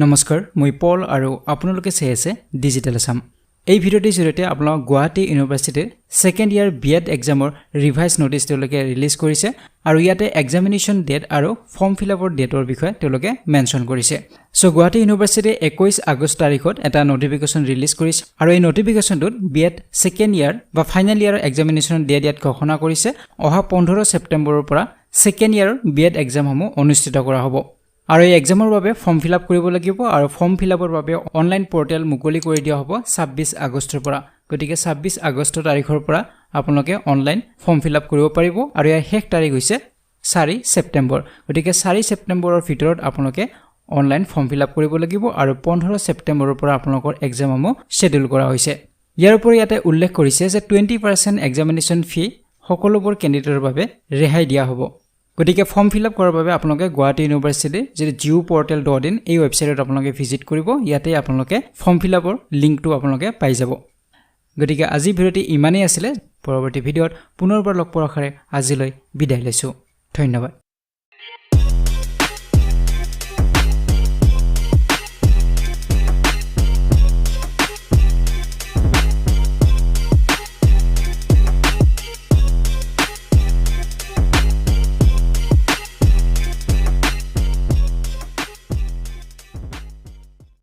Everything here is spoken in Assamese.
নমস্কাৰ মই পল আৰু আপোনালোকে চাই আছে ডিজিটেল আসাম এই ভিডিঅ'টিৰ জৰিয়তে আপোনাক গুৱাহাটী ইউনিভাৰ্চিটিৰ সেকেন্ড ইয়াৰ B.Ed এক্সামৰ ৰিভাইজ নোটিছ তেওঁলোকে ৰিলিজ কৰিছে আৰু ইয়াতে এক্সামিনেশ্যন ডেট আৰু ফৰ্ম ফিলআপৰ ডেটৰ বিষয়ে তেওঁলোকে মেনশ্যন কৰিছে সো গুৱাহাটী ইউনিভাৰ্চিটি 21 আগষ্ট তাৰিখত এটা নটিফিকেশন ৰিলিজ কৰিছে আৰু এই নটিফিকেশনটোত B.Ed সেকেন্ড ইয়াৰ বা ফাইনাল ইয়াৰ এক্সামিনেশ্যন ডেট ইয়াত ঘোষণা কৰিছে অহা 15 ছেপ্টেম্বৰৰ পৰা সেকেন্ড ইয়াৰ B.Ed এক্সামসমূহ অনুষ্ঠিত কৰা হ'ব আৰু এই এক্সামৰ বাবে ফৰ্ম ফিলআপ কৰিব লাগিব আৰু ফৰ্ম ফিলআপৰ বাবে অনলাইন পোৰ্টেল মুকলি কৰি দিয়া হ'ব 26 আগষ্টৰ পৰা গতিকে 26 আগষ্ট তাৰিখৰ পৰা আপোনালোকে অনলাইন ফৰ্ম ফিলআপ কৰিব পাৰিব আৰু ইয়াৰ শেষ তাৰিখ হৈছে 4 ছেপ্টেম্বৰ গতিকে 4 ছেপ্টেম্বৰৰ ভিতৰত আপোনালোকে অনলাইন ফৰ্ম ফিলআপ কৰিব লাগিব আৰু 15 ছেপ্টেম্বৰৰ পৰা আপোনালোকৰ এক্সামসমূহ শেডিউল কৰা হৈছে ইয়াৰ উপৰি ইয়াতে উল্লেখ কৰিছে যে 20% এক্সামিনেশ্যন ফি সকলোবোৰ কেণ্ডিডেটৰ বাবে ৰেহাই দিয়া হ'ব গতিকে ফৰ্ম ফিলআপ কৰাৰ বাবে আপোনালোকে গুৱাহাটী ইউনিভাৰ্চিটি যে geoportal.in এই ওয়েবসাইটত আপোনালোকে ভিজিট কৰিব ইয়াতে আপোনালোকে ফৰ্ম ফিলআপৰ লিংকটো আপোনালোকে পাই যাব গতিকে আজি ভিডিঅ'টি ইমানেই আছিল পৰৱৰ্তী ভিডিঅ'ত পুনৰবাৰ লগ পোৱাৰ আশাৰে আজিলৈ বিদায় লৈছো ধন্যবাদ